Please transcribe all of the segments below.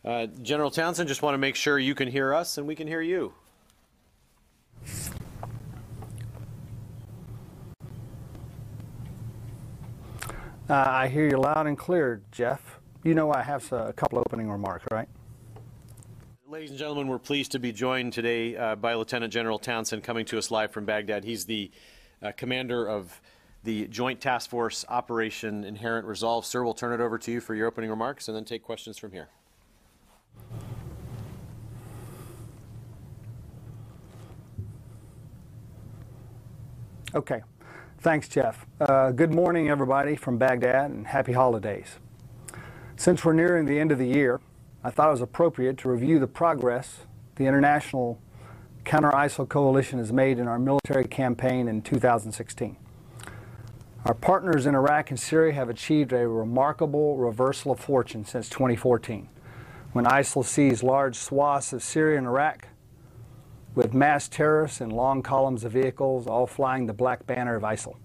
General Townsend, just want to make sure you can hear us and we can hear you. I hear you loud and clear, Jeff. You know I have a couple opening remarks, right? Ladies and gentlemen, we're pleased to be joined today by Lieutenant General Townsend, coming to us live from Baghdad. He's the commander of the Joint Task Force Operation Inherent Resolve. Sir, we'll turn it over to you for your opening remarks and then take questions from here. Okay. Thanks, Jeff. Good morning, everybody, from Baghdad, and happy holidays. Since we're nearing the end of the year, I thought it was appropriate to review the progress the international counter-ISIL coalition has made in our military campaign in 2016. Our partners in Iraq and Syria have achieved a remarkable reversal of fortune since 2014, when ISIL seized large swaths of Syria and Iraq, with mass terrorists and long columns of vehicles all flying the black banner of ISIL.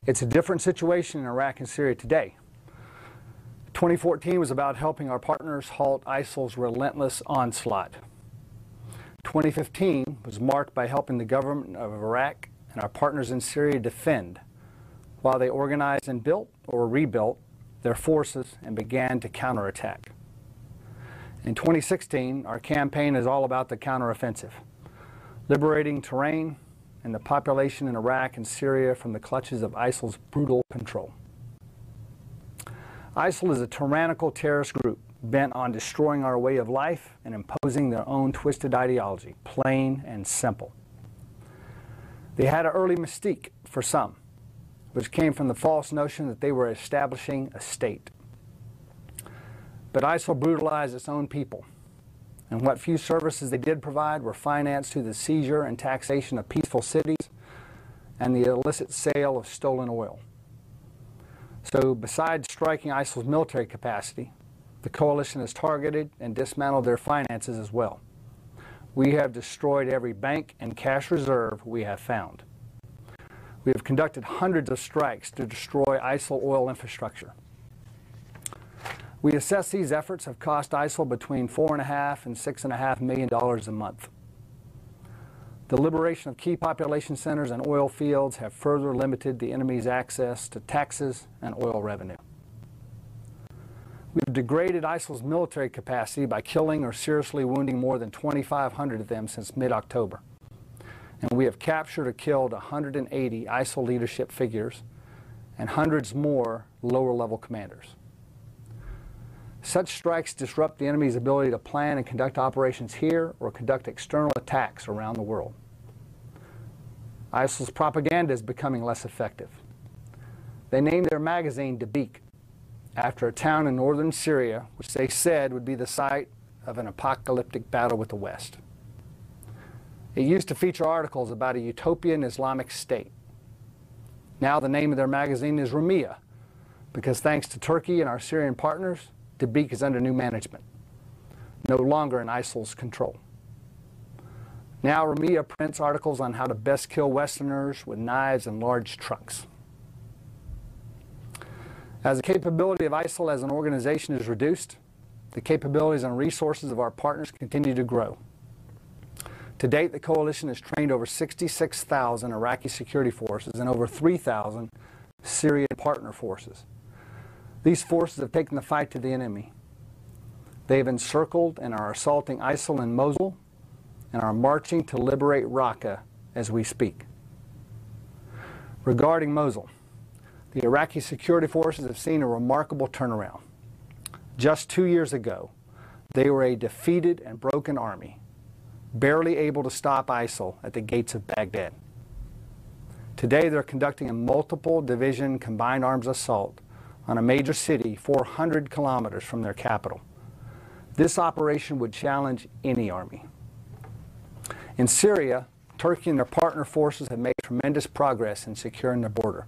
It's a different situation in Iraq and Syria today. 2014 was about helping our partners halt ISIL's relentless onslaught. 2015 was marked by helping the government of Iraq and our partners in Syria defend, while they organized and built or rebuilt their forces and began to counterattack. In 2016, our campaign is all about the counteroffensive, liberating terrain and the population in Iraq and Syria from the clutches of ISIL's brutal control. ISIL is a tyrannical terrorist group bent on destroying our way of life and imposing their own twisted ideology, plain and simple. They had an early mystique for some, which came from the false notion that they were establishing a state. But ISIL brutalized its own people, and what few services they did provide were financed through the seizure and taxation of peaceful cities and the illicit sale of stolen oil. So besides striking ISIL's military capacity, the coalition has targeted and dismantled their finances as well. We have destroyed every bank and cash reserve we have found. We have conducted hundreds of strikes to destroy ISIL oil infrastructure. We assess these efforts have cost ISIL between $4.5 and $6.5 million a month. The liberation of key population centers and oil fields have further limited the enemy's access to taxes and oil revenue. We've degraded ISIL's military capacity by killing or seriously wounding more than 2,500 of them since mid-October. And we have captured or killed 180 ISIL leadership figures and hundreds more lower-level commanders. Such strikes disrupt the enemy's ability to plan and conduct operations here or conduct external attacks around the world. ISIL's propaganda is becoming less effective. They named their magazine Dabiq after a town in northern Syria, which they said would be the site of an apocalyptic battle with the West. It used to feature articles about a utopian Islamic state. Now the name of their magazine is Rumiyah, because thanks to Turkey and our Syrian partners, Dabiq is under new management, no longer in ISIL's control. Now Rumiyah prints articles on how to best kill Westerners with knives and large trucks. As the capability of ISIL as an organization is reduced, the capabilities and resources of our partners continue to grow. To date, the coalition has trained over 66,000 Iraqi security forces and over 3,000 Syrian partner forces. These forces have taken the fight to the enemy. They have encircled and are assaulting ISIL in Mosul and are marching to liberate Raqqa as we speak. Regarding Mosul, the Iraqi security forces have seen a remarkable turnaround. Just 2 years ago, they were a defeated and broken army, barely able to stop ISIL at the gates of Baghdad. Today, they're conducting a multiple division combined arms assault on a major city 400 kilometers from their capital. This operation would challenge any army. In Syria, Turkey and their partner forces have made tremendous progress in securing their border,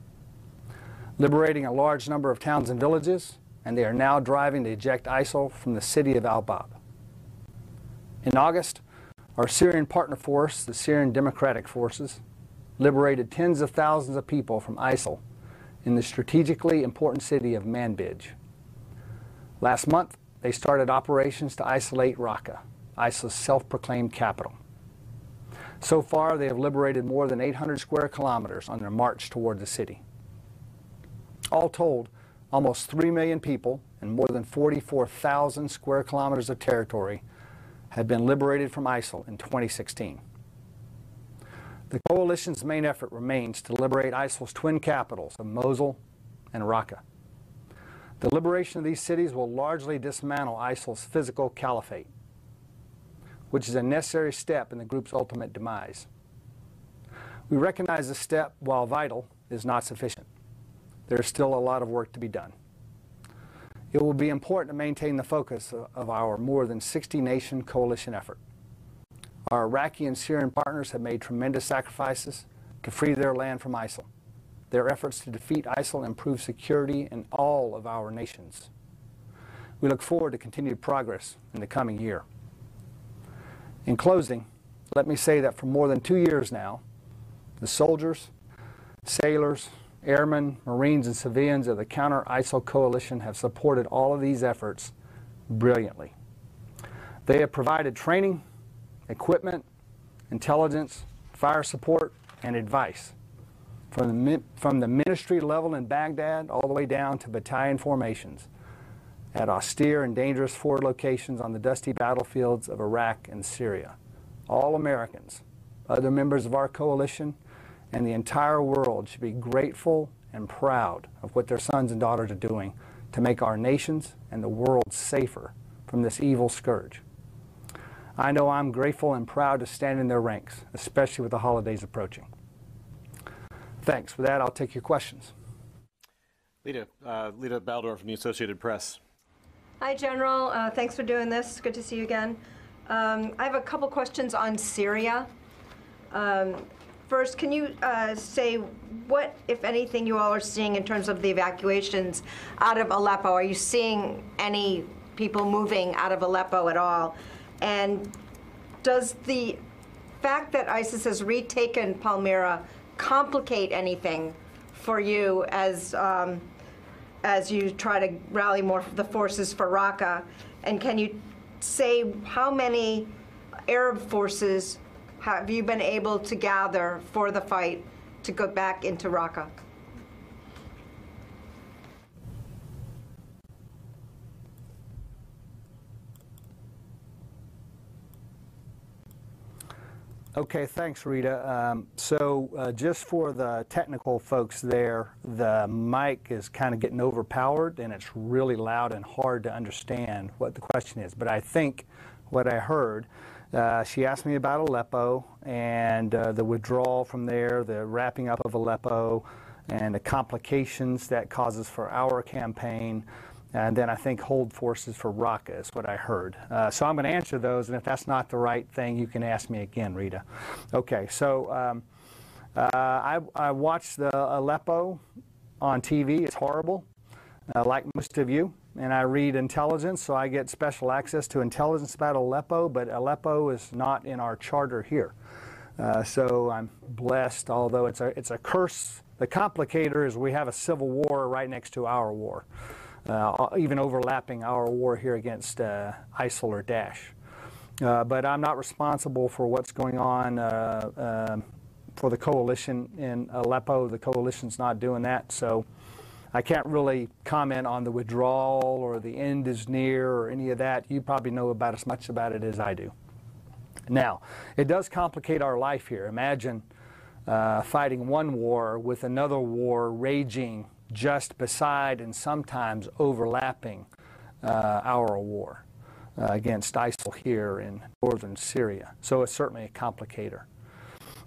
liberating a large number of towns and villages, and they are now driving to eject ISIL from the city of Al-Bab. In August, our Syrian partner force, the Syrian Democratic Forces, liberated tens of thousands of people from ISIL in the strategically important city of Manbij. Last month, they started operations to isolate Raqqa, ISIL's self-proclaimed capital. So far, they have liberated more than 800 square kilometers on their march toward the city. All told, almost 3 million people and more than 44,000 square kilometers of territory have been liberated from ISIL in 2016. The coalition's main effort remains to liberate ISIL's twin capitals of Mosul and Raqqa. The liberation of these cities will largely dismantle ISIL's physical caliphate, which is a necessary step in the group's ultimate demise. We recognize this step, while vital, is not sufficient. There is still a lot of work to be done. It will be important to maintain the focus of our more than 60-nation coalition effort. Our Iraqi and Syrian partners have made tremendous sacrifices to free their land from ISIL. Their efforts to defeat ISIL improve security in all of our nations. We look forward to continued progress in the coming year. In closing, let me say that for more than 2 years now, the soldiers, sailors, airmen, Marines, and civilians of the counter-ISIL coalition have supported all of these efforts brilliantly. They have provided training, equipment, intelligence, fire support, and advice from the ministry level in Baghdad all the way down to battalion formations at austere and dangerous forward locations on the dusty battlefields of Iraq and Syria. All Americans, other members of our coalition, and the entire world should be grateful and proud of what their sons and daughters are doing to make our nations and the world safer from this evil scourge. I know I'm grateful and proud to stand in their ranks, especially with the holidays approaching. Thanks. With that, I'll take your questions. Lita Baldor from the Associated Press. Hi, General. Thanks for doing this. Good to see you again. I have a couple questions on Syria. First, can you say what, if anything, you all are seeing in terms of the evacuations out of Aleppo? Are you seeing any people moving out of Aleppo at all? And does the fact that ISIS has retaken Palmyra complicate anything for you as you try to rally more of the forces for Raqqa? And can you say how many Arab forces have you been able to gather for the fight to go back into Raqqa? Okay, thanks, Rita. Just for the technical folks there, the mic is kind of getting overpowered, and it's really loud and hard to understand what the question is. But I think what I heard, she asked me about Aleppo and the withdrawal from there, the wrapping up of Aleppo, and the complications that causes for our campaign. And then I think hold forces for Raqqa is what I heard. So I'm going to answer those, and if that's not the right thing, you can ask me again, Rita. Okay, so I watched the Aleppo on TV. It's horrible, like most of you. And I read intelligence, so I get special access to intelligence about Aleppo, but Aleppo is not in our charter here. So I'm blessed, although it's a curse. The complicator is we have a civil war right next to our war. Even overlapping our war here against ISIL or Daesh. But I'm not responsible for what's going on for the coalition in Aleppo. The coalition's not doing that, so I can't really comment on the withdrawal or the end is near or any of that. You probably know about as much about it as I do. Now, it does complicate our life here. Imagine fighting one war with another war raging just beside and sometimes overlapping our war against ISIL here in northern Syria. So it's certainly a complicator.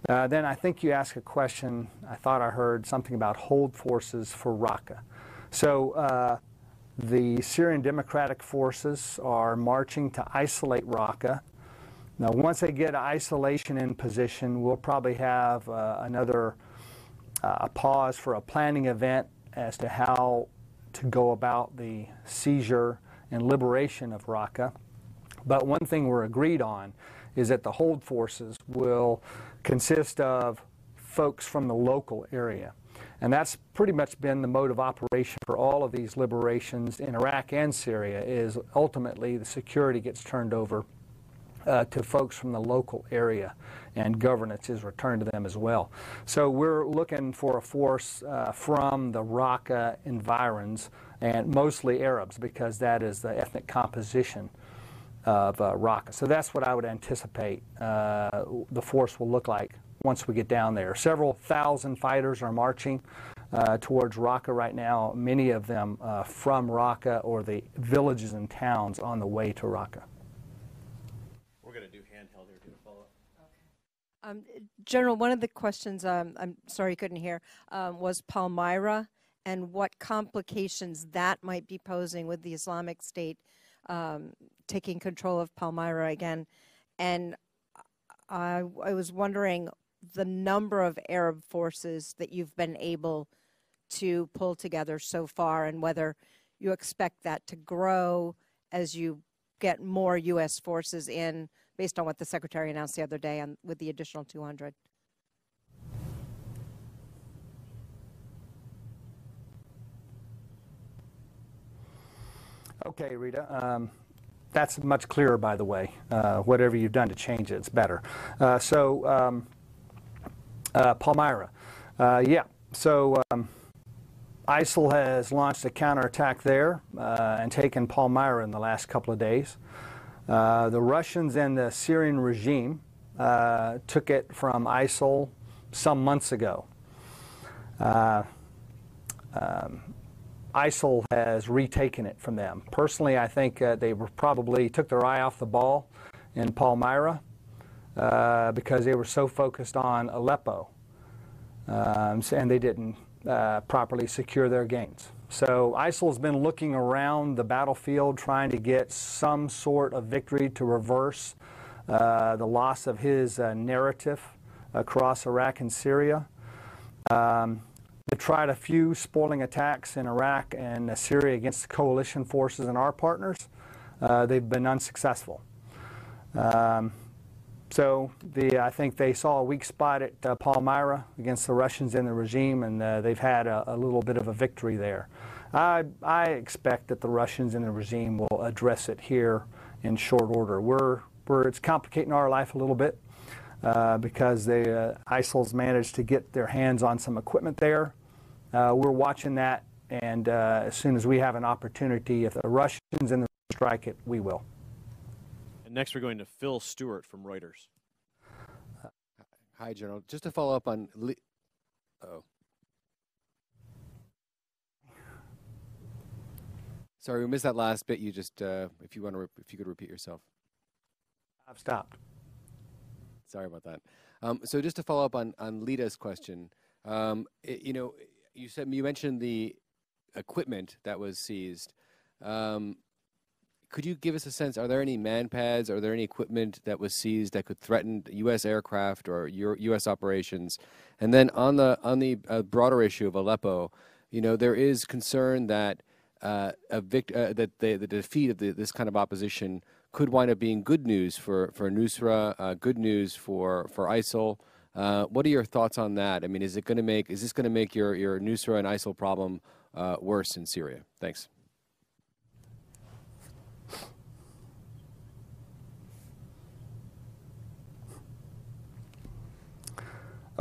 Then I think you asked a question, I thought I heard something about hold forces for Raqqa. So the Syrian Democratic Forces are marching to isolate Raqqa. Now once they get isolation in position, we'll probably have another pause for a planning event as to how to go about the seizure and liberation of Raqqa. But one thing we're agreed on is that the hold forces will consist of folks from the local area. And that's pretty much been the mode of operation for all of these liberations in Iraq and Syria, is ultimately the security gets turned over to folks from the local area, and governance is returned to them as well. So we're looking for a force from the Raqqa environs, and mostly Arabs, because that is the ethnic composition of Raqqa. So that's what I would anticipate the force will look like once we get down there. Several thousand fighters are marching towards Raqqa right now, many of them from Raqqa or the villages and towns on the way to Raqqa. We're going to do handheld here. Do you follow up? General, one of the questions, I'm sorry you couldn't hear, was Palmyra and what complications that might be posing with the Islamic State taking control of Palmyra again. And I was wondering the number of Arab forces that you've been able to pull together so far, and whether you expect that to grow as you get more U.S. forces in, based on what the Secretary announced the other day with the additional 200. Okay, Rita. That's much clearer, by the way. Whatever you've done to change it, it's better. Palmyra. Yeah. So ISIL has launched a counterattack there and taken Palmyra in the last couple of days. The Russians and the Syrian regime took it from ISIL some months ago. ISIL has retaken it from them. Personally, I think they probably took their eye off the ball in Palmyra because they were so focused on Aleppo, and they didn't properly secure their gains. So ISIL has been looking around the battlefield trying to get some sort of victory to reverse the loss of his narrative across Iraq and Syria. They tried a few spoiling attacks in Iraq and Syria against the coalition forces and our partners. They've been unsuccessful. So I think they saw a weak spot at Palmyra against the Russians and the regime, and they've had a little bit of a victory there. I expect that the Russians and the regime will address it here in short order. It's complicating our life a little bit because ISIL's managed to get their hands on some equipment there. We're watching that, and as soon as we have an opportunity, if the Russians and the strike it, we will. And next we're going to Phil Stewart from Reuters. Hi, General. Just to follow up on... Sorry, we missed that last bit. You just, if you could repeat yourself. I've stopped. Sorry about that. So just to follow up on Lita's question, you mentioned the equipment that was seized. Could you give us a sense? Are there any man pads? Are there any equipment that was seized that could threaten U.S. aircraft or U.S. operations? And then on the broader issue of Aleppo, there is concern that the defeat of this kind of opposition could wind up being good news for Nusra, good news for ISIL. What are your thoughts on that? I mean, is this going to make your Nusra and ISIL problem worse in Syria? Thanks.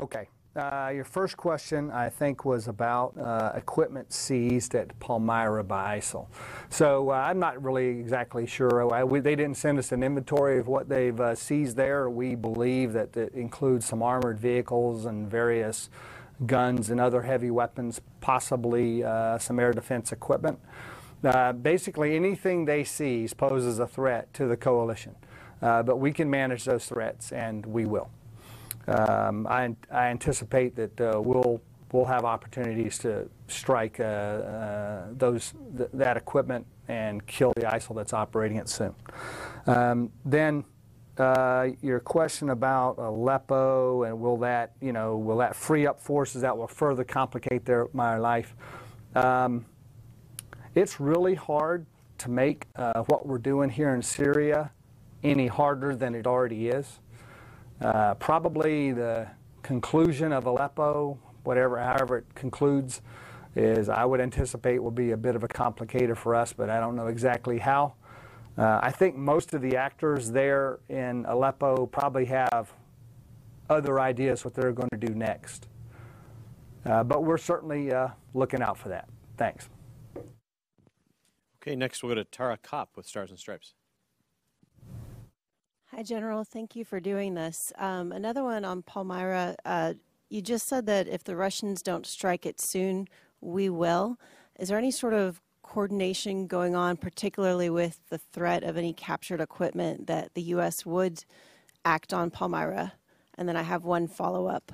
Okay. Your first question, I think, was about equipment seized at Palmyra by ISIL. So I'm not really exactly sure. They didn't send us an inventory of what they've seized there. We believe that it includes some armored vehicles and various guns and other heavy weapons, possibly some air defense equipment. Basically, anything they seize poses a threat to the coalition. But we can manage those threats, and we will. I anticipate that we'll have opportunities to strike that equipment and kill the ISIL that's operating it soon. Then your question about Aleppo and will that free up forces that will further complicate my life? It's really hard to make what we're doing here in Syria any harder than it already is. Probably the conclusion of Aleppo, however it concludes, I would anticipate will be a bit of a complicator for us, but I don't know exactly how. I think most of the actors there in Aleppo probably have other ideas what they're going to do next. But we're certainly looking out for that. Thanks. Okay, next we'll go to Tara Kopp with Stars and Stripes. Hi, General. Thank you for doing this. Another one on Palmyra. You just said that if the Russians don't strike it soon, we will. Is there any sort of coordination going on, particularly with the threat of any captured equipment, that the U.S. would act on Palmyra? And then I have one follow-up.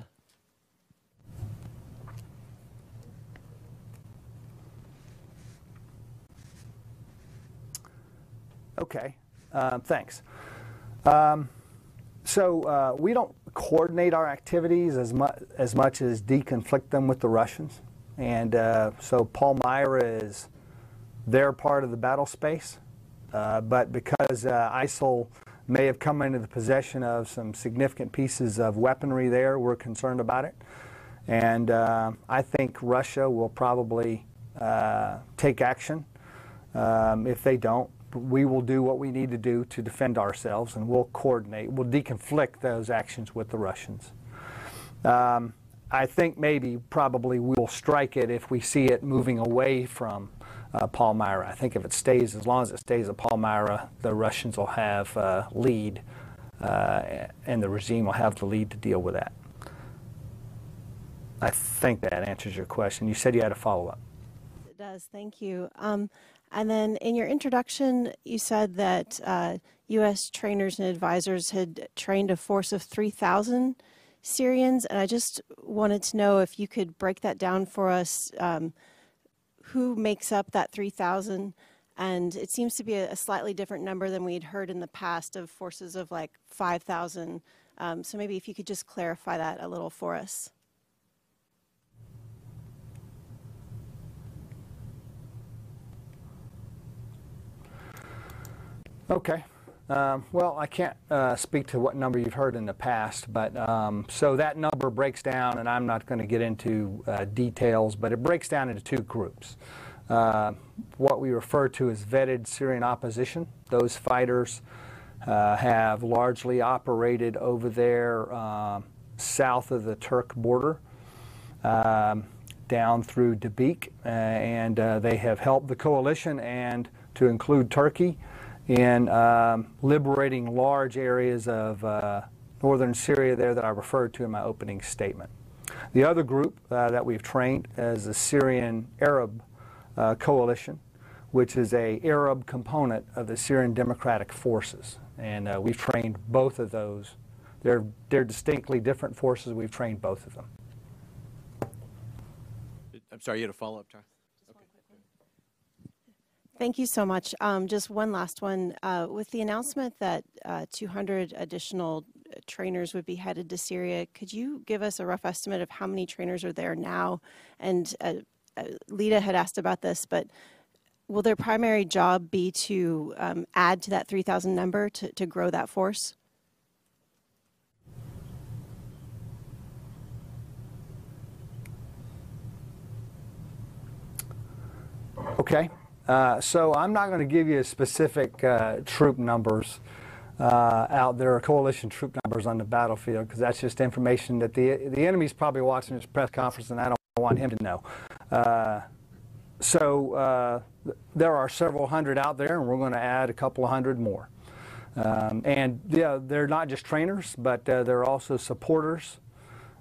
Okay, thanks. So we don't coordinate our activities as much as deconflict them with the Russians. And so Palmyra is their part of the battle space. But because ISIL may have come into the possession of some significant pieces of weaponry there, we're concerned about it. And I think Russia will probably take action. If they don't, we will do what we need to do to defend ourselves, and we'll coordinate, we'll deconflict those actions with the Russians. I think probably we'll strike it if we see it moving away from Palmyra. I think if it stays, as long as it stays at Palmyra, the Russians will have lead, and the regime will have the lead to deal with that. I think that answers your question. You said you had a follow-up. It does. Thank you. And then in your introduction, you said that U.S. trainers and advisors had trained a force of 3,000 Syrians, and I just wanted to know if you could break that down for us. Who makes up that 3,000? And it seems to be a slightly different number than we had heard in the past of forces of like 5,000. So maybe if you could just clarify that a little for us. Okay. Well, I can't speak to what number you've heard in the past, but so that number breaks down, and I'm not going to get into details, but it breaks down into two groups. What we refer to as vetted Syrian opposition. Those fighters have largely operated over there south of the Turk border, down through Dabiq, and they have helped the coalition, and to include Turkey, in liberating large areas of northern Syria there that I referred to in my opening statement. The other group that we've trained is the Syrian Arab Coalition, which is an Arab component of the Syrian Democratic Forces. And we've trained both of those. They're distinctly different forces. We've trained both of them. I'm sorry, you had a follow-up, Tara? Thank you so much. Just one last one. With the announcement that 200 additional trainers would be headed to Syria, could you give us a rough estimate of how many trainers are there now? And Lita had asked about this, but will their primary job be to add to that 3,000 number to grow that force? Okay. So I'm not going to give you specific troop numbers out there, coalition troop numbers on the battlefield, because that's just information that the enemy's probably watching this press conference, and I don't want him to know. So there are several hundred out there, and we're going to add a couple of hundred more. And yeah, they're not just trainers, but they're also supporters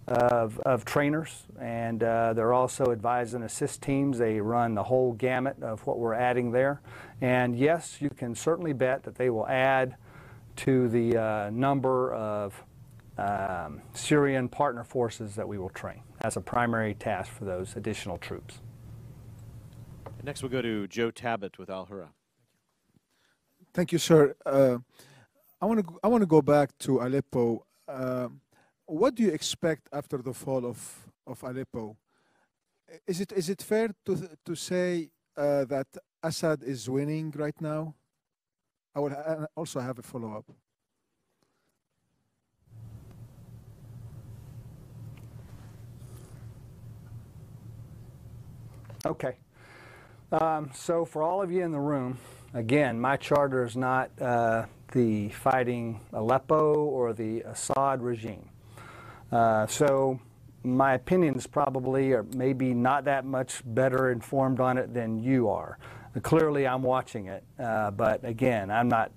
of trainers, and they're also advise and assist teams. They run the whole gamut of what we're adding there. And yes, you can certainly bet that they will add to the number of Syrian partner forces that we will train as a primary task for those additional troops. Next we'll go to Joe Tabbitt with Al Hurra. Thank you, sir. I want to go back to Aleppo. What do you expect after the fall of Aleppo? Is it fair to say that Assad is winning right now? I will also have a follow-up. Okay. So for all of you in the room, again, my charter is not the fighting Aleppo or the Assad regime. So my opinions probably are maybe not that much better informed on it than you are. Clearly, I'm watching it, but again, I'm not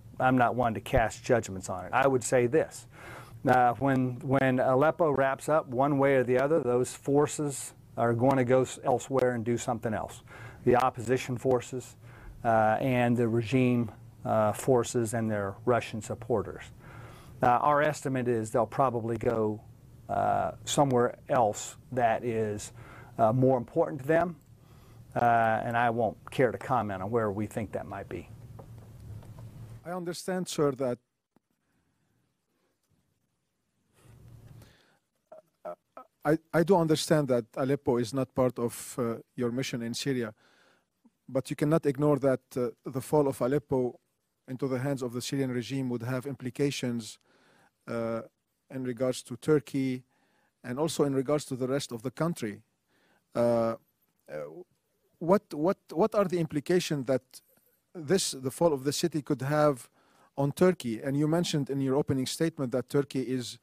one to cast judgments on it. I would say this: when Aleppo wraps up, one way or the other, those forces are going to go elsewhere and do something else. The opposition forces and the regime forces and their Russian supporters. Our estimate is they'll probably go somewhere else that is more important to them, and I won't care to comment on where we think that might be. I understand, sir, that I do understand that Aleppo is not part of your mission in Syria, but you cannot ignore that the fall of Aleppo into the hands of the Syrian regime would have implications in regards to Turkey and also in regards to the rest of the country. What are the implications that the fall of the city could have on Turkey? And you mentioned in your opening statement that Turkey is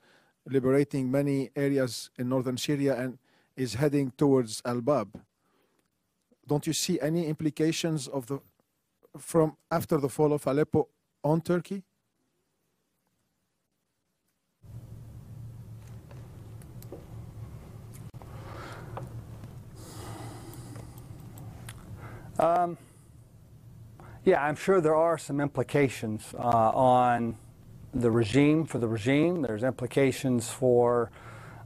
liberating many areas in northern Syria and is heading towards Al-Bab. Don't you see any implications of from after the fall of Aleppo on Turkey? Yeah, I'm sure there are some implications on the regime, for the regime. There's implications for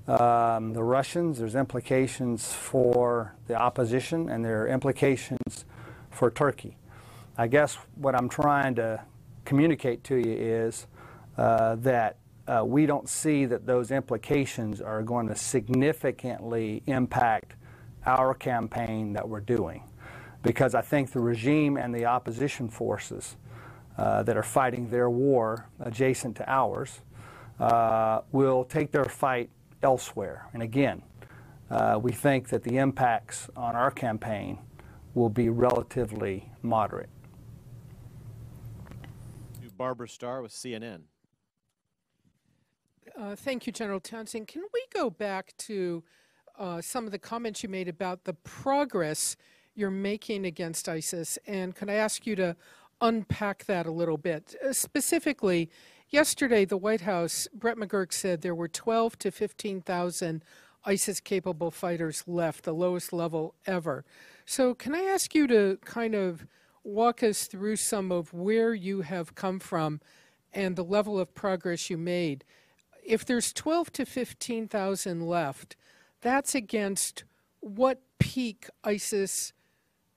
the Russians. There's implications for the opposition, and there are implications for Turkey. I guess what I'm trying to communicate to you is that we don't see that those implications are going to significantly impact our campaign that we're doing, because I think the regime and the opposition forces that are fighting their war adjacent to ours will take their fight elsewhere. And again, we think that the impacts on our campaign will be relatively moderate. Barbara Starr with CNN. Thank you, General Townsend. Can we go back to some of the comments you made about the progress you're making against ISIS? And can I ask you to unpack that a little bit? Specifically, yesterday, the White House, Brett McGurk said there were 12 to 15,000 ISIS-capable fighters left, the lowest level ever. So can I ask you to kind of walk us through some of where you have come from and the level of progress you made? If there's 12 to 15,000 left, that's against what peak ISIS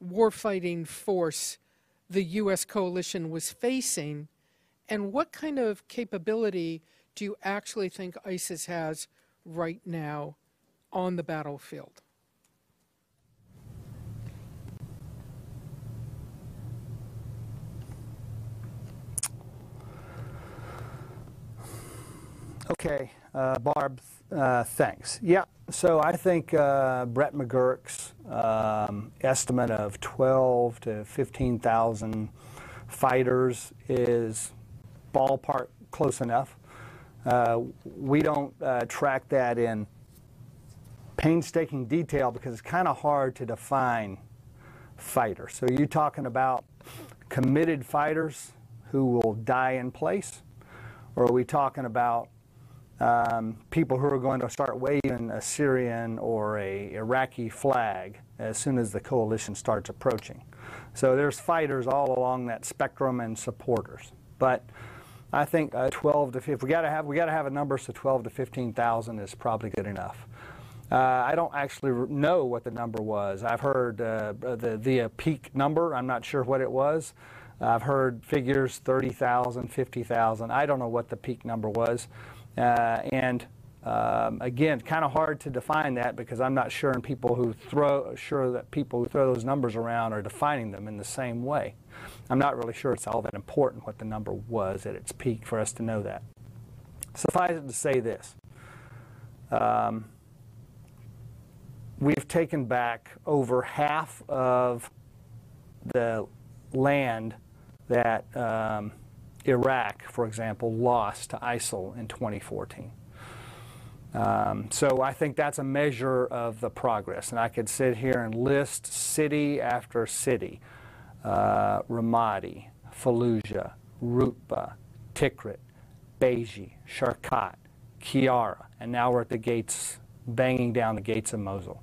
warfighting force the U.S. coalition was facing, and what kind of capability do you actually think ISIS has right now on the battlefield? Okay, Barb, thanks. Yeah, so I think Brett McGurk's estimate of 12 to 15,000 fighters is ballpark close enough. We don't track that in painstaking detail because it's kind of hard to define fighters. So you're talking about committed fighters who will die in place, or are we talking about people who are going to start waving a Syrian or a Iraqi flag as soon as the coalition starts approaching? So there's fighters all along that spectrum and supporters. But I think 12 to 15, we got to have a number, so 12 to 15,000 is probably good enough. I don't actually know what the number was. I've heard the peak number. I'm not sure what it was. I've heard figures 30,000, 50,000. I don't know what the peak number was. Again, kind of hard to define that because I'm not sure that people who throw those numbers around are defining them in the same way. I'm not really sure it's all that important what the number was at its peak for us to know that. Suffice it to say this. we've taken back over half of the land that Iraq, for example, lost to ISIL in 2014. So I think that's a measure of the progress. And I could sit here and list city after city, Ramadi, Fallujah, Rutba, Tikrit, Beji, Sharqat, Kiara, and now we're at the gates, banging down the gates of Mosul.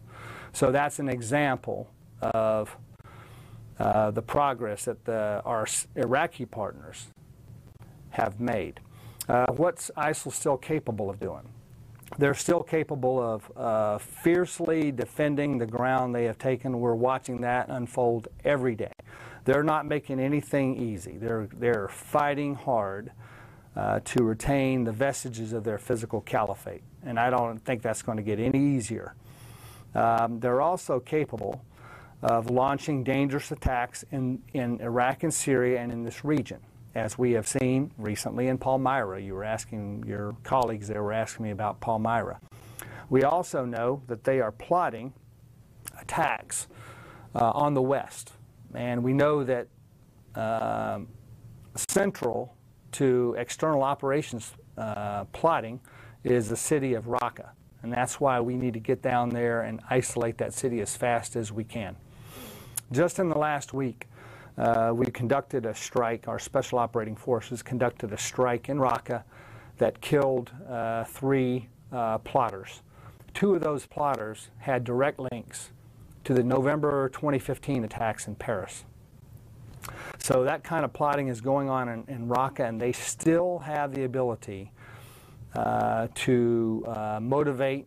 So that's an example of the progress that our Iraqi partners have made. What's ISIL still capable of doing? They're still capable of fiercely defending the ground they have taken. We're watching that unfold every day. They're not making anything easy. They're fighting hard to retain the vestiges of their physical caliphate, and I don't think that's going to get any easier. They're also capable of launching dangerous attacks in Iraq and Syria and in this region, as we have seen recently in Palmyra. You were asking your colleagues there were asking me about Palmyra. We also know that they are plotting attacks on the west, and we know that central to external operations plotting is the city of Raqqa, and that's why we need to get down there and isolate that city as fast as we can. Just in the last week, we conducted a strike. Our Special Operating Forces conducted a strike in Raqqa that killed 3 plotters. 2 of those plotters had direct links to the November 2015 attacks in Paris. So that kind of plotting is going on in Raqqa, and they still have the ability to motivate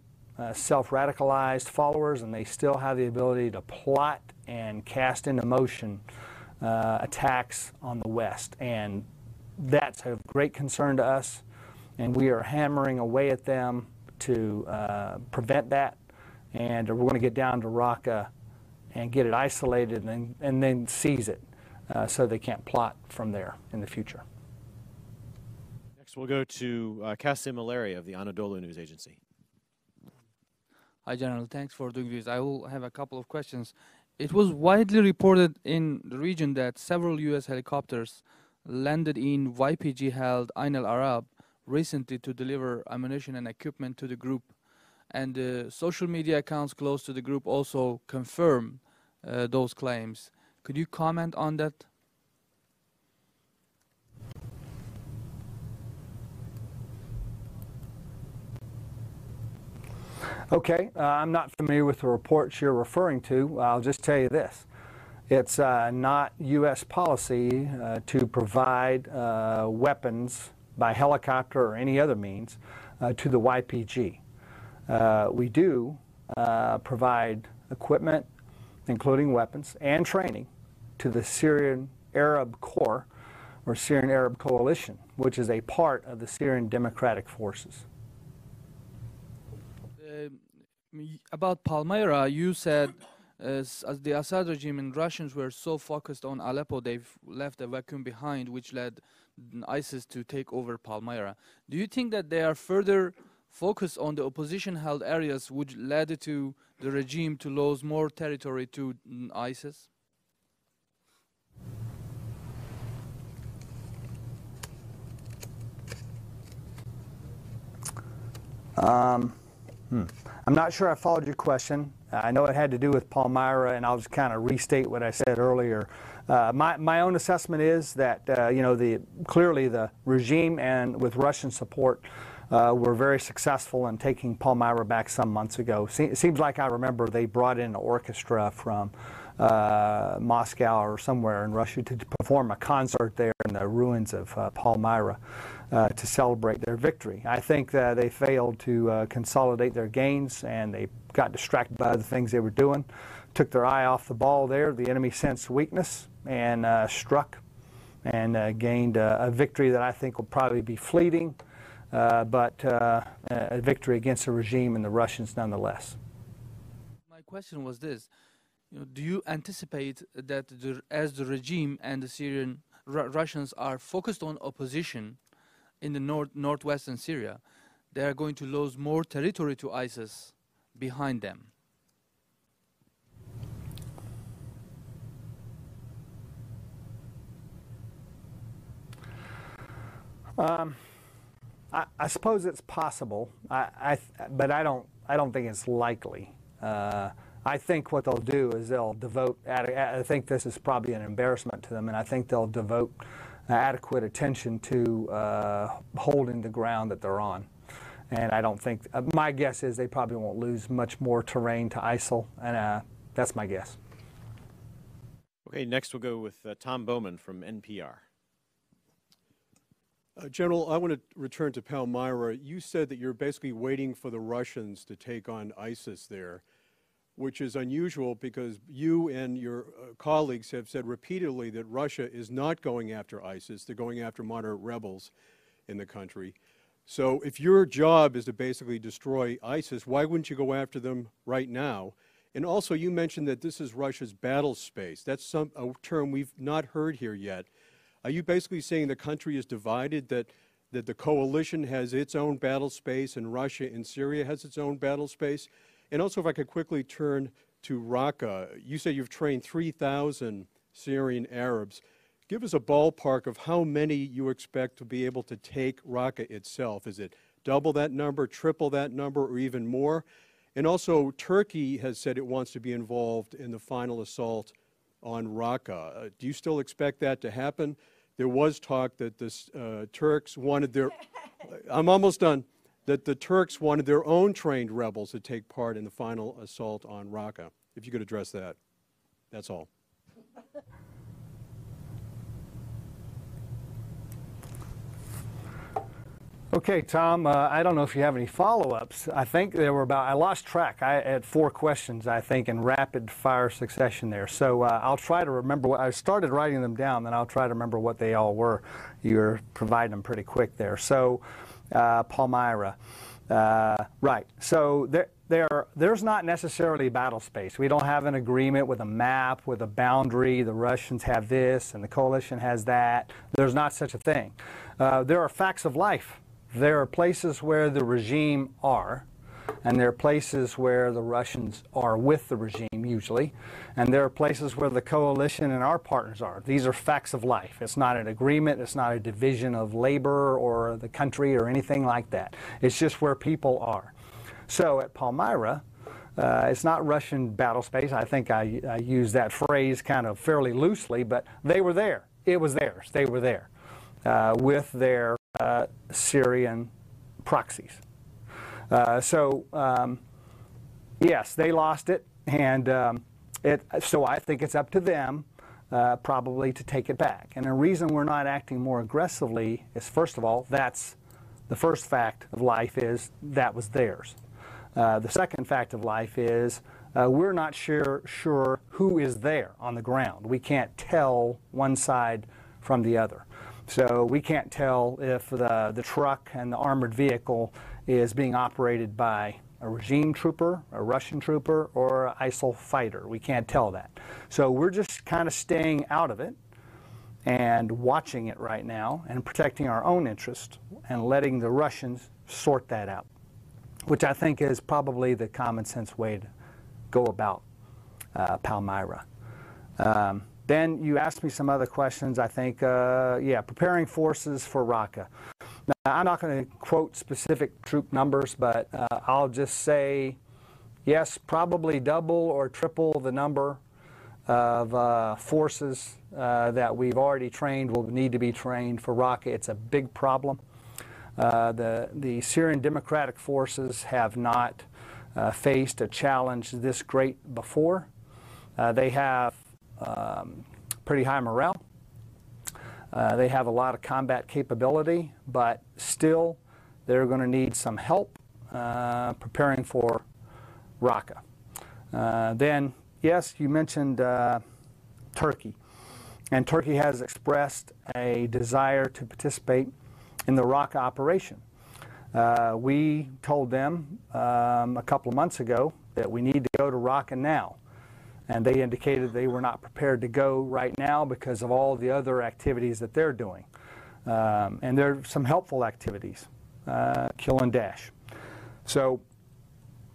self-radicalized followers, and they still have the ability to plot and cast into motion attacks on the West. And that's of great concern to us, and we are hammering away at them to prevent that. And we're going to get down to Raqqa and get it isolated and then seize it so they can't plot from there in the future. Next, we'll go to Kasim Malaria of the Anadolu News Agency. Hi, General. Thanks for doing this. I will have a couple of questions. It was widely reported in the region that several U.S. helicopters landed in YPG-held Ain al-Arab recently to deliver ammunition and equipment to the group. And social media accounts close to the group also confirm those claims. Could you comment on that? Okay, I'm not familiar with the reports you're referring to. I'll just tell you this. It's not U.S. policy to provide weapons by helicopter or any other means to the YPG. We do provide equipment, including weapons, and training to the Syrian Arab Corps, or Syrian Arab Coalition, which is a part of the Syrian Democratic Forces. About Palmyra, you said as the Assad regime and Russians were so focused on Aleppo, they've left a vacuum behind, which led ISIS to take over Palmyra. Do you think that they are further focused on the opposition-held areas, which led to the regime to lose more territory to ISIS? I'm not sure I followed your question. I know it had to do with Palmyra, and I'll just kind of restate what I said earlier. My own assessment is that clearly the regime and with Russian support were very successful in taking Palmyra back some months ago. It seems like I remember they brought in an orchestra from Moscow or somewhere in Russia to perform a concert there in the ruins of Palmyra to celebrate their victory. I think that they failed to consolidate their gains, and they got distracted by the things they were doing, took their eye off the ball there. The enemy sensed weakness and struck and gained a victory that I think will probably be fleeting, but a victory against the regime and the Russians nonetheless. My question was this. Do you anticipate that as the regime and the Syrian Russians are focused on opposition in the northwestern Syria, they are going to lose more territory to ISIS behind them? I suppose it's possible, but I don't think it's likely. I think what they'll do is they'll devote, I think this is probably an embarrassment to them, and I think they'll devote adequate attention to holding the ground that they're on. And I don't think, my guess is they probably won't lose much more terrain to ISIL, and that's my guess. Okay, next we'll go with Tom Bowman from NPR. General, I want to return to Palmyra. You said that you're basically waiting for the Russians to take on ISIS there, which is unusual because you and your colleagues have said repeatedly that Russia is not going after ISIS. They're going after moderate rebels in the country. So if your job is to basically destroy ISIS, why wouldn't you go after them right now? And also, you mentioned that this is Russia's battle space. That's a term we've not heard here yet. Are you basically saying the country is divided, that the coalition has its own battle space and Russia in Syria has its own battle space? And also, if I could quickly turn to Raqqa, you say you've trained 3,000 Syrian Arabs. Give us a ballpark of how many you expect to be able to take Raqqa itself. Is it double that number, triple that number, or even more? And also, Turkey has said it wants to be involved in the final assault on Raqqa. Do you still expect that to happen? There was talk that the Turks wanted their, I'm almost done, that the Turks wanted their own trained rebels to take part in the final assault on Raqqa. If you could address that. That's all. Okay, Tom, I don't know if you have any follow-ups. I think there were about, I lost track. I had 4 questions, I think, in rapid fire succession there. So I'll try to remember what, I started writing them down, then I'll try to remember what they all were. You're providing them pretty quick there. So Palmyra, right. So there's not necessarily battle space. We don't have an agreement with a map, with a boundary. The Russians have this and the coalition has that. There's not such a thing. There are facts of life. There are places where the regime are, and there are places where the Russians are with the regime, usually, and there are places where the coalition and our partners are. These are facts of life. It's not an agreement. It's not a division of labor or the country or anything like that. It's just where people are. So at Palmyra, it's not Russian battle space. I think I use that phrase kind of fairly loosely, but they were there. It was theirs. They were there with their Syrian proxies. Yes, they lost it, and so I think it's up to them probably to take it back. And the reason we're not acting more aggressively is, first of all, that's the first fact of life is that was theirs. The second fact of life is we're not sure who is there on the ground. We can't tell one side from the other. So we can't tell if the truck and the armored vehicle is being operated by a regime trooper, a Russian trooper, or an ISIL fighter. We can't tell that. So we're just kind of staying out of it and watching it right now and protecting our own interest and letting the Russians sort that out, which I think is probably the common sense way to go about Palmyra. Then you asked me some other questions, I think. Yeah, preparing forces for Raqqa. Now, I'm not going to quote specific troop numbers, but I'll just say, yes, probably double or triple the number of forces that we've already trained will need to be trained for Raqqa. It's a big problem. The Syrian Democratic Forces have not faced a challenge this great before. They have pretty high morale. They have a lot of combat capability, but still they're going to need some help preparing for Raqqa. Then, yes, you mentioned Turkey. And Turkey has expressed a desire to participate in the Raqqa operation. We told them a couple of months ago that we need to go to Raqqa now. And they indicated they were not prepared to go right now because of all the other activities that they're doing. And there are some helpful activities, kill and dash. So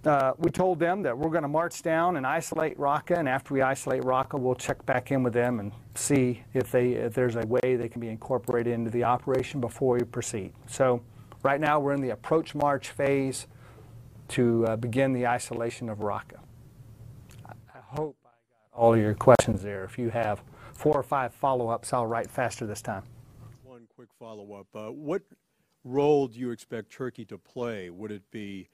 we told them that we're going to march down and isolate Raqqa, and after we isolate Raqqa, we'll check back in with them and see if there's a way they can be incorporated into the operation before we proceed. So right now we're in the approach march phase to begin the isolation of Raqqa. I hope I got all of your questions there. If you have 4 or 5 follow-ups, I'll write faster this time. One quick follow-up. What role do you expect Turkey to play? Would it be,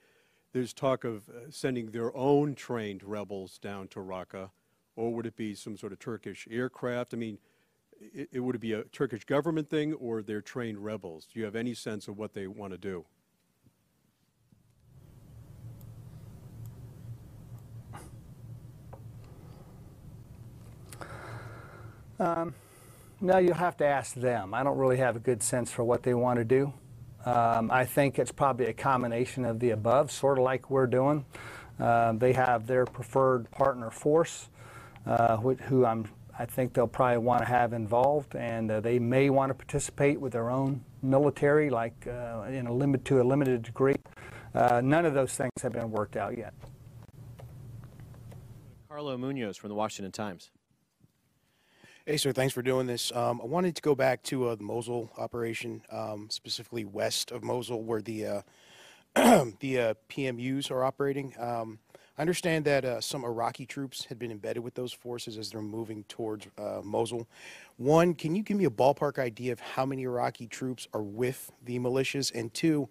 there's talk of sending their own trained rebels down to Raqqa, or would it be some sort of Turkish aircraft? I mean, would it be a Turkish government thing or their trained rebels? Do you have any sense of what they want to do? No, you'll have to ask them. I don't really have a good sense for what they want to do. I think it's probably a combination of the above, sort of like we're doing. They have their preferred partner force, who I think they'll probably want to have involved, and they may want to participate with their own military, like to a limited degree. None of those things have been worked out yet. Carlo Munoz from the Washington Times. Hey, sir, thanks for doing this. I wanted to go back to the Mosul operation, specifically west of Mosul, where the PMUs are operating. I understand that some Iraqi troops had been embedded with those forces as they're moving towards Mosul. One, can you give me a ballpark idea of how many Iraqi troops are with the militias? And two,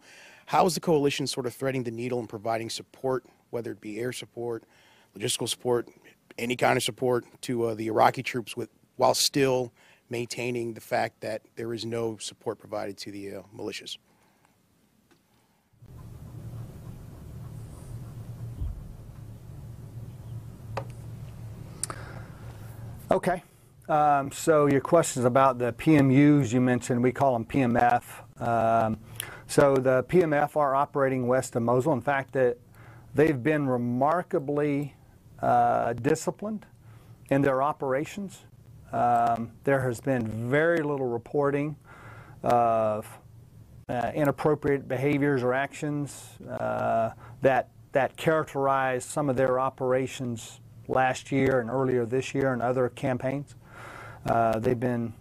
how is the coalition sort of threading the needle and providing support, whether it be air support, logistical support, any kind of support to the Iraqi troops while still maintaining the fact that there is no support provided to the militias? Okay. So your questions about the PMUs you mentioned, we call them PMF. So the PMF are operating west of Mosul. In fact, they've been remarkably disciplined in their operations. There has been very little reporting of inappropriate behaviors or actions that characterized some of their operations last year and earlier this year and other campaigns. They've been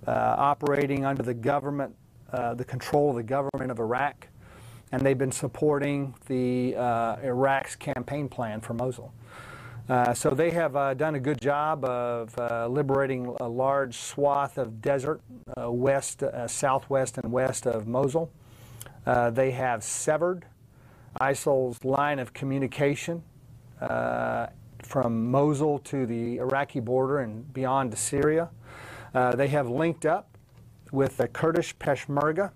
operating under the government, the control of the government of Iraq, and they've been supporting the Iraq's campaign plan for Mosul. So they have done a good job of liberating a large swath of desert southwest and west of Mosul. They have severed ISIL's line of communication from Mosul to the Iraqi border and beyond to Syria. They have linked up with the Kurdish Peshmerga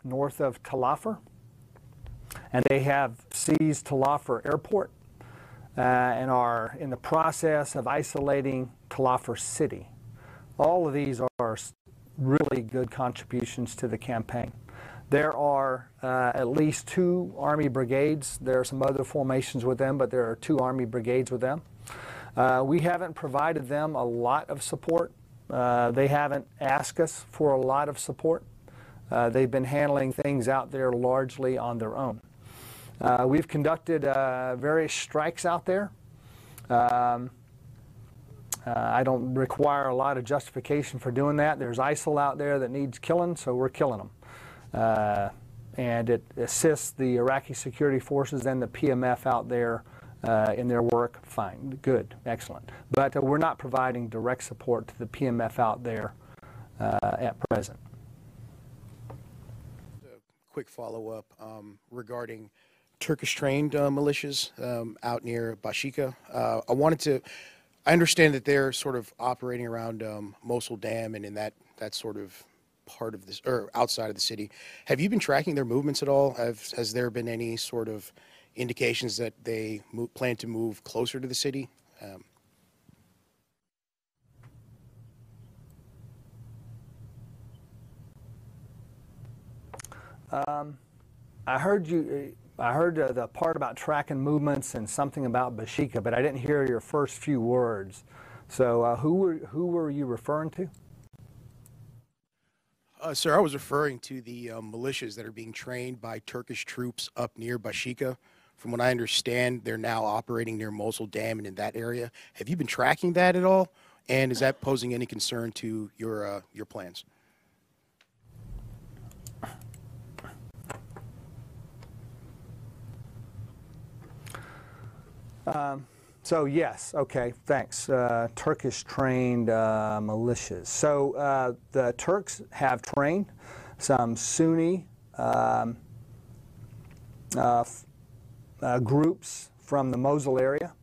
north of Tal, and they have seized Tal Afar Airport and are in the process of isolating Tal Afar City. All of these are really good contributions to the campaign. There are at least 2 Army brigades. There are some other formations with them, but there are 2 Army brigades with them. We haven't provided them a lot of support. They haven't asked us for a lot of support. They've been handling things out there largely on their own. We've conducted various strikes out there. I don't require a lot of justification for doing that. There's ISIL out there that needs killing, so we're killing them. And it assists the Iraqi security forces and the PMF out there in their work. Fine, good, excellent. But we're not providing direct support to the PMF out there at present. A quick follow-up regarding Turkish-trained militias out near Bashika. I understand that they're sort of operating around Mosul Dam and in that sort of part of this, or outside of the city. Have you been tracking their movements at all? Has there been any sort of indications that they plan to move closer to the city? I heard the part about tracking movements and something about Bashika, but I didn't hear your first few words. So who were you referring to? Sir, I was referring to the militias that are being trained by Turkish troops up near Bashika. From what I understand, they're now operating near Mosul Dam and in that area. Have you been tracking that at all? And is that posing any concern to your plans? So yes, okay, thanks. Turkish-trained militias. So the Turks have trained some Sunni groups from the Mosul area.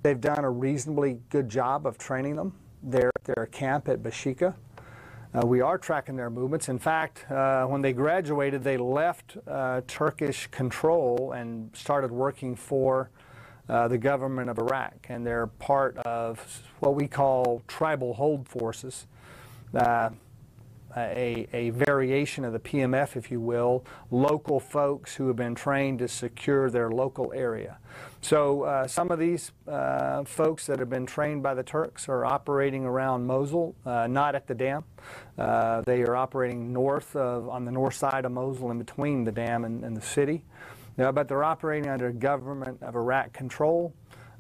They've done a reasonably good job of training them. They're at their camp at Bashika. We are tracking their movements. In fact, when they graduated, they left Turkish control and started working for the government of Iraq. And they're part of what we call tribal hold forces, a variation of the PMF, if you will, local folks who have been trained to secure their local area. So some of these folks that have been trained by the Turks are operating around Mosul, not at the dam. They are operating on the north side of Mosul, in between the dam and the city. But they're operating under government of Iraq control.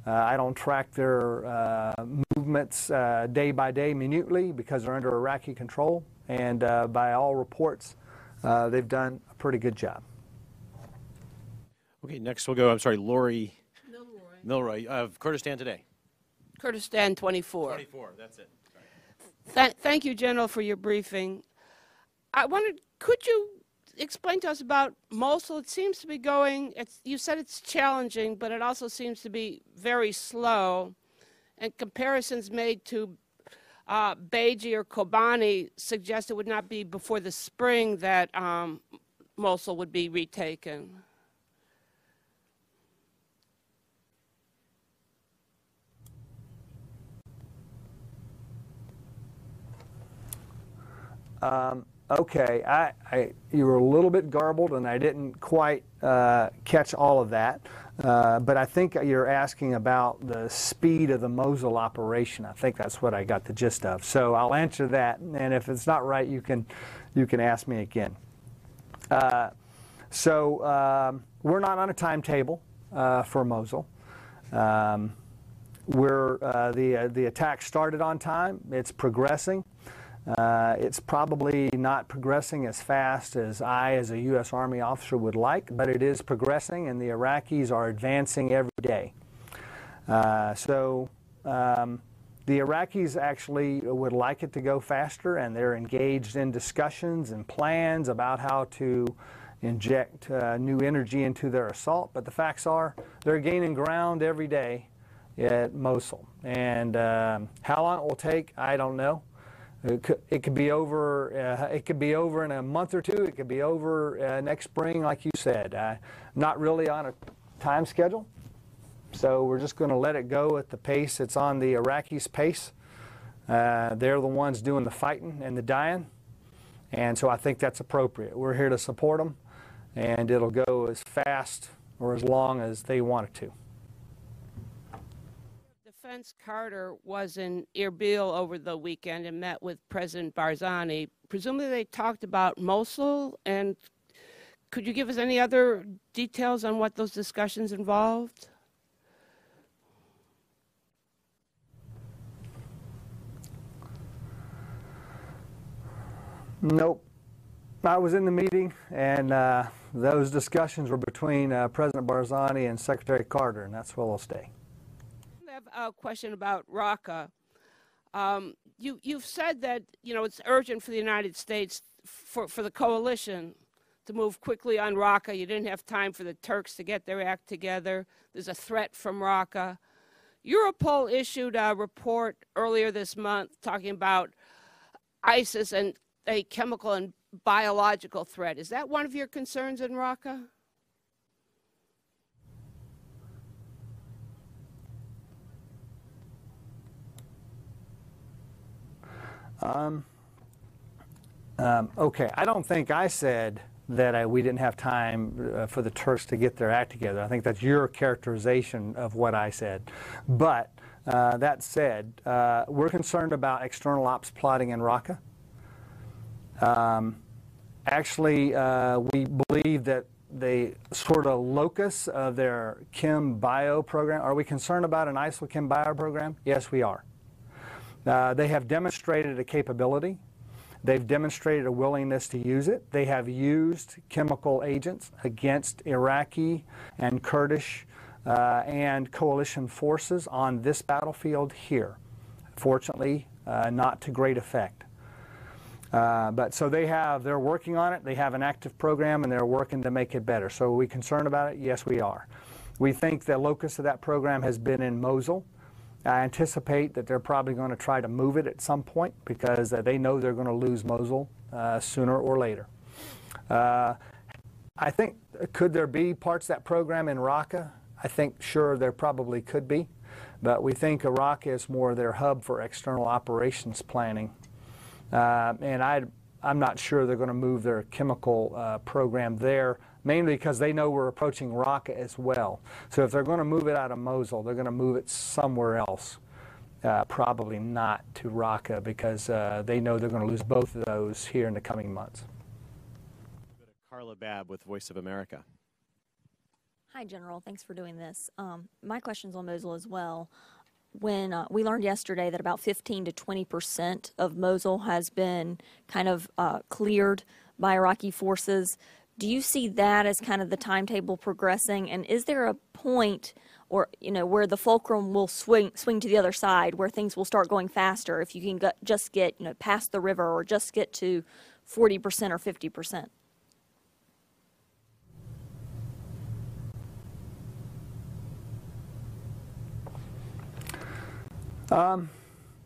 I don't track their movements day by day minutely because they're under Iraqi control. And by all reports, they've done a pretty good job. Okay, next we'll go, Lori Milroy of Kurdistan Today. Kurdistan 24. 24, that's it. Thank you, General, for your briefing. I wondered, could you explain to us about Mosul? It seems to be going, you said it's challenging, but it also seems to be very slow. And comparisons made to Beji or Kobani suggest it would not be before the spring that Mosul would be retaken. Okay, you were a little bit garbled, and I didn't quite catch all of that. But I think you're asking about the speed of the Mosul operation. I think that's what I got the gist of. So I'll answer that, and if it's not right, you can ask me again. So we're not on a timetable for Mosul. The attack started on time. It's progressing. It's probably not progressing as fast as I, as a U.S. Army officer, would like, but it is progressing, and the Iraqis are advancing every day. The Iraqis actually would like it to go faster, and they're engaged in discussions and plans about how to inject new energy into their assault. But the facts are they're gaining ground every day at Mosul. And how long it will take, I don't know. It could be over. It could be over in a month or two. It could be over next spring, like you said. Not really on a time schedule, so we're just going to let it go at the pace it's on the Iraqis' pace. They're the ones doing the fighting and the dying, and so I think that's appropriate. We're here to support them, and it'll go as fast or as long as they want it to. Defense Carter was in Erbil over the weekend and met with President Barzani. Presumably they talked about Mosul, and could you give us any other details on what those discussions involved? Nope. I was in the meeting, and those discussions were between President Barzani and Secretary Carter, and that's where they'll stay. I have a question about Raqqa. You've said that it's urgent for the United States, for the coalition, to move quickly on Raqqa. You didn't have time for the Turks to get their act together. There's a threat from Raqqa. Europol issued a report earlier this month talking about ISIS and a chemical and biological threat. Is that one of your concerns in Raqqa? Okay, I don't think I said that we didn't have time for the Turks to get their act together. I think that's your characterization of what I said. But that said, we're concerned about external ops plotting in Raqqa. Actually, we believe that the sort of locus of their chem bio program, are we concerned about an ISIL chem bio program? Yes, we are. They have demonstrated a capability. They've demonstrated a willingness to use it. They have used chemical agents against Iraqi and Kurdish and coalition forces on this battlefield here. Fortunately, not to great effect. But so they're working on it. They have an active program, and they're working to make it better. So are we concerned about it? Yes, we are. We think the locus of that program has been in Mosul. I anticipate that they're probably going to try to move it at some point because they know they're going to lose Mosul sooner or later. I think, could there be parts of that program in Raqqa? I think, sure, there probably could be. But we think Iraq is more their hub for external operations planning. And I'm not sure they're going to move their chemical program there, mainly because they know we're approaching Raqqa as well. So if they're going to move it out of Mosul, they're going to move it somewhere else, probably not to Raqqa, because they know they're going to lose both of those here in the coming months. Go to Carla Babb with Voice of America. Hi, General. Thanks for doing this. My question's on Mosul as well. When we learned yesterday that about 15 to 20% of Mosul has been kind of cleared by Iraqi forces, do you see that as kind of the timetable progressing? And is there a point, or where the fulcrum will swing to the other side, where things will start going faster if you can just get past the river, or just get to 40% or 50%?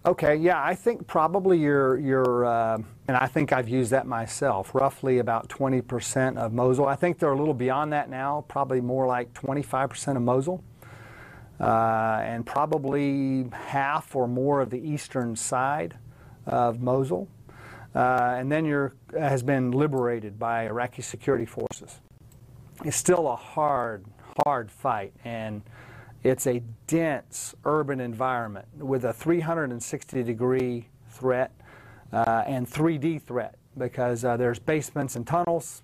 Okay, yeah, I think probably and I think I've used that myself, roughly about 20% of Mosul. I think they're a little beyond that now, probably more like 25% of Mosul, and probably half or more of the eastern side of Mosul. And then has been liberated by Iraqi security forces. It's still a hard fight, and it's a dense urban environment with a 360-degree threat and 3D threat, because there's basements and tunnels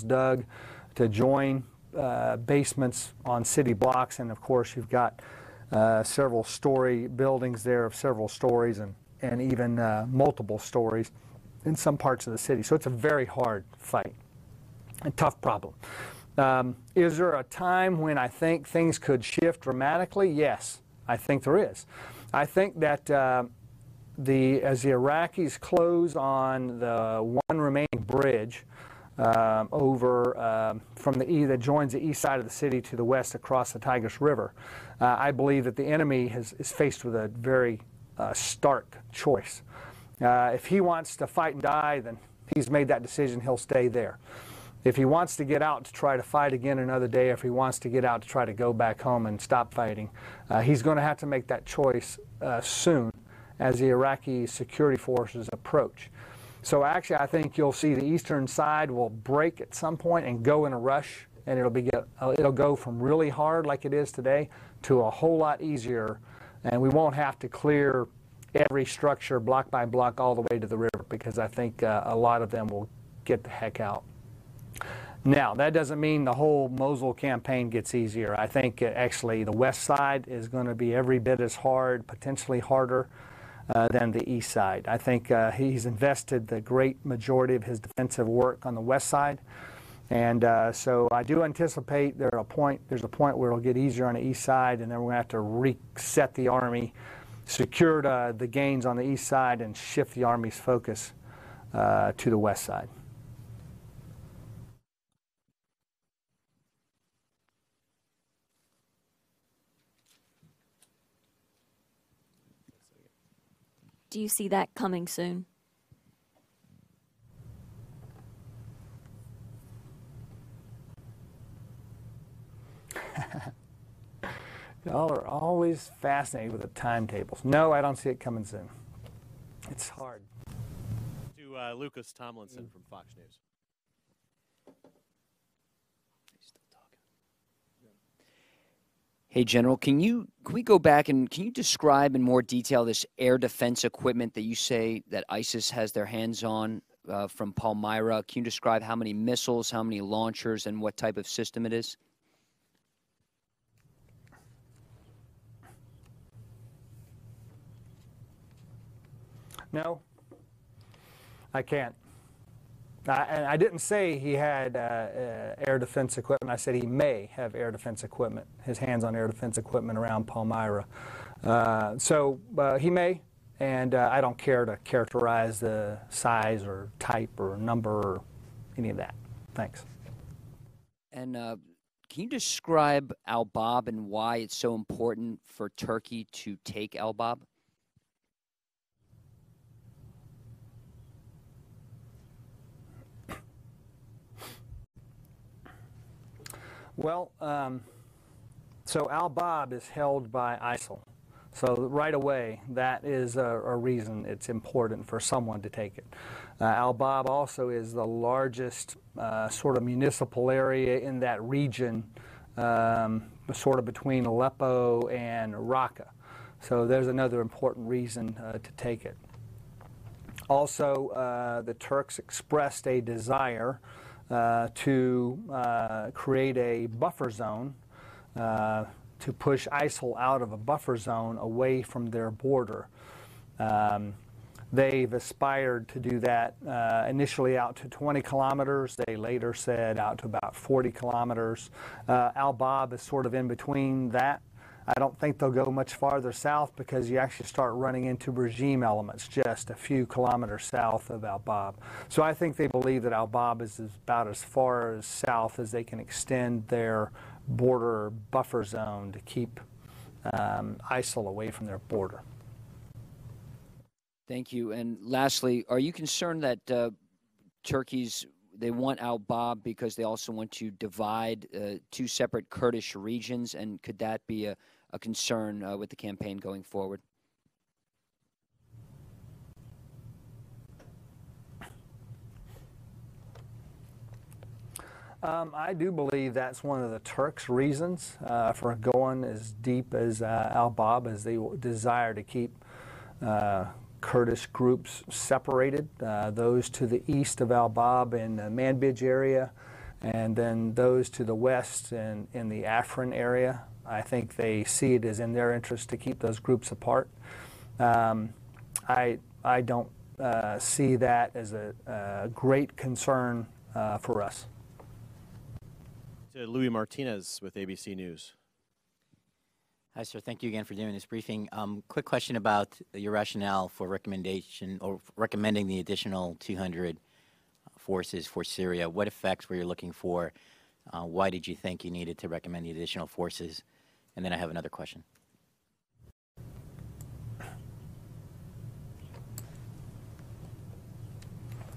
dug to join basements on city blocks, and of course you've got several story buildings there of several stories and even multiple stories in some parts of the city. So it's a very hard fight, a tough problem. Is there a time when I think things could shift dramatically? Yes, I think there is. I think that as the Iraqis close on the one remaining bridge over from that joins the east side of the city to the west across the Tigris River, I believe that the enemy is faced with a very stark choice. If he wants to fight and die, then he's made that decision. He'll stay there. If he wants to get out to try to fight again another day, if he wants to get out to try to go back home and stop fighting, he's going to have to make that choice soon as the Iraqi security forces approach. So actually, I think you'll see the eastern side will break at some point and go in a rush, and it'll go from really hard like it is today to a whole lot easier, and we won't have to clear every structure block by block all the way to the river, because I think a lot of them will get the heck out. Now, that doesn't mean the whole Mosul campaign gets easier. I think actually the west side is going to be every bit as hard, potentially harder, than the east side. I think he's invested the great majority of his defensive work on the west side. And so I do anticipate there's a point where it'll get easier on the east side, and then we're going to have to reset the army, secure the gains on the east side, and shift the army's focus to the west side. Do you see that coming soon? Y'all are always fascinated with the timetables. No, I don't see it coming soon. It's hard. To Lucas Tomlinson from Fox News. Hey, General, can we go back and can you describe in more detail this air defense equipment that you say that ISIS has their hands on? from Palmyra. Can you describe how many missiles, how many launchers, and what type of system it is? No, I can't. And I didn't say he had air defense equipment. I said he may have air defense equipment, his hands on air defense equipment around Palmyra. So he may, and I don't care to characterize the size or type or number or any of that. Thanks. And can you describe Al-Bab and why it's so important for Turkey to take Al-Bab? Well, so Al-Bab is held by ISIL. So right away, that is a reason it's important for someone to take it. Al-Bab also is the largest sort of municipal area in that region, sort of between Aleppo and Raqqa. So there's another important reason to take it. Also, the Turks expressed a desire to create a buffer zone, to push ISIL out of a buffer zone away from their border. They've aspired to do that initially out to 20 kilometers. They later said out to about 40 kilometers. Al-Bab is sort of in between that. I don't think they'll go much farther south because you actually start running into regime elements just a few kilometers south of Al-Bab. So I think they believe that Al-Bab is about as far as south as they can extend their border buffer zone to keep ISIL away from their border. Thank you. And lastly, are you concerned that they want Al-Bab because they also want to divide two separate Kurdish regions, and could that be a concern with the campaign going forward? I do believe that's one of the Turks' reasons for going as deep as Al-Bab, as they desire to keep Kurdish groups separated, those to the east of Al-Bab in the Manbij area, and then those to the west in the Afrin area. I think they see it as in their interest to keep those groups apart. I don't see that as a great concern for us. To Louis Martinez with ABC News. Hi, sir. Thank you again for doing this briefing. Quick question about your rationale for recommendation or recommending the additional 200 forces for Syria. What effects were you looking for? Why did you think you needed to recommend the additional forces? And then I have another question.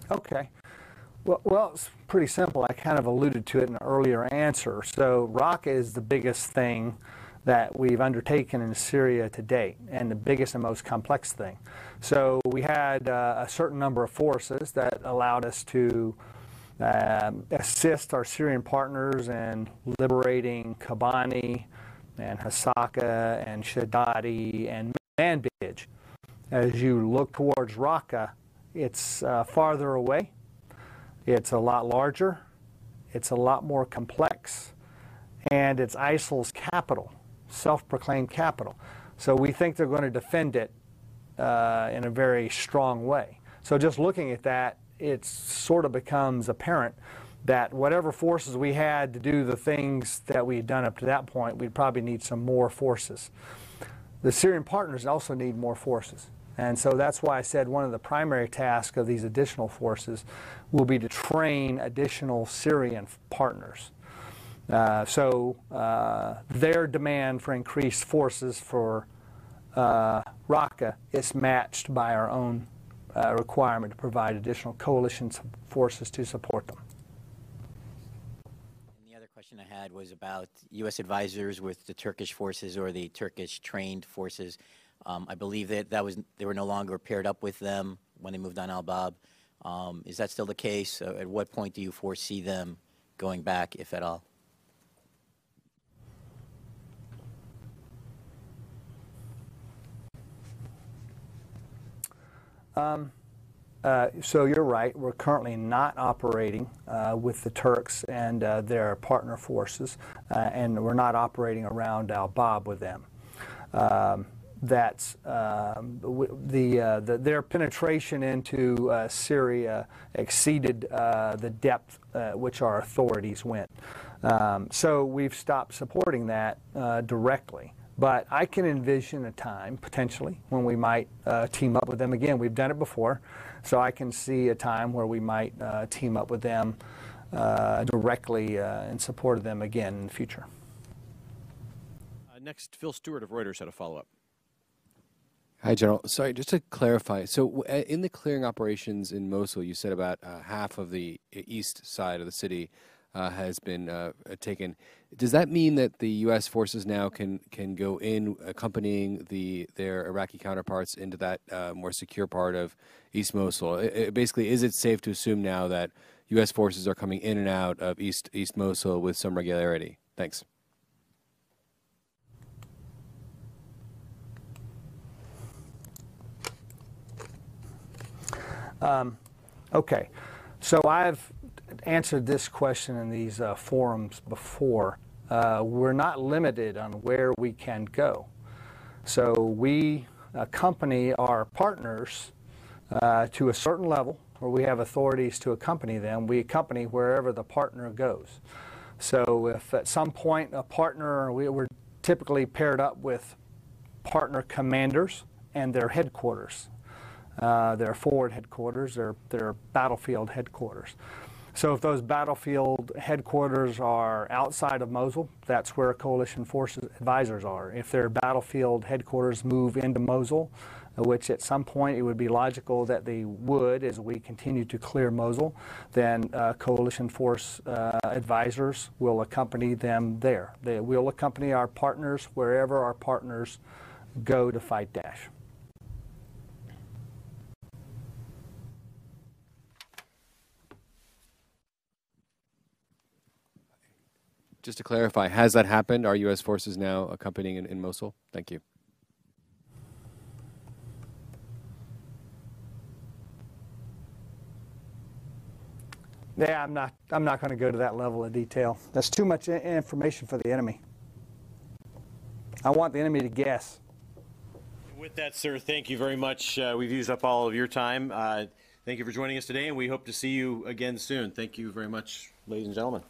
Okay. Well, it's pretty simple. I kind of alluded to it in an earlier answer. So Raqqa is the biggest thing that we've undertaken in Syria to date, and the biggest and most complex thing. So we had a certain number of forces that allowed us to assist our Syrian partners in liberating Kobani and Hasaka and Shaddadi and Manbij. As you look towards Raqqa, it's farther away, it's a lot larger, it's a lot more complex, and it's ISIL's capital, self-proclaimed capital. So we think they're going to defend it in a very strong way. So just looking at that, it sort of becomes apparent that whatever forces we had to do the things that we had done up to that point, we'd probably need some more forces. The Syrian partners also need more forces. And so that's why I said one of the primary tasks of these additional forces will be to train additional Syrian partners. So their demand for increased forces for Raqqa is matched by our own requirement to provide additional coalition forces to support them. And the other question I had was about U.S. advisors with the Turkish forces or the Turkish trained forces. I believe that they were no longer paired up with them when they moved on Al-Bab. Is that still the case? At what point do you foresee them going back, if at all? So you're right. We're currently not operating with the Turks and their partner forces, and we're not operating around Al-Bab with them. That's their penetration into Syria exceeded the depth which our authorities went. So we've stopped supporting that directly. But I can envision a time, potentially, when we might team up with them again. We've done it before, so I can see a time where we might team up with them directly in support of them again in the future. Next, Phil Stewart of Reuters had a follow-up. Hi, General. Sorry, just to clarify. So in the clearing operations in Mosul, you said about half of the east side of the city has been taken. Does that mean that the U.S. forces now can go in accompanying their Iraqi counterparts into that more secure part of East Mosul? Basically, is it safe to assume now that U.S. forces are coming in and out of East Mosul with some regularity? Thanks. Okay, so I've answered this question in these forums before. We're not limited on where we can go. So we accompany our partners to a certain level where we have authorities to accompany them. We accompany wherever the partner goes. So if at some point a partner, we're typically paired up with partner commanders and their headquarters. Their forward headquarters, their battlefield headquarters. So if those battlefield headquarters are outside of Mosul, that's where coalition forces advisors are. If their battlefield headquarters move into Mosul, which at some point it would be logical that they would as we continue to clear Mosul, then coalition force advisors will accompany them there. They will accompany our partners wherever our partners go to fight Daesh. Just to clarify, has that happened? Are U.S. forces now accompanying in Mosul? Thank you. Yeah, I'm not going to go to that level of detail. That's too much information for the enemy. I want the enemy to guess. With that, sir, thank you very much. We've used up all of your time. Thank you for joining us today, and we hope to see you again soon. Thank you very much, ladies and gentlemen.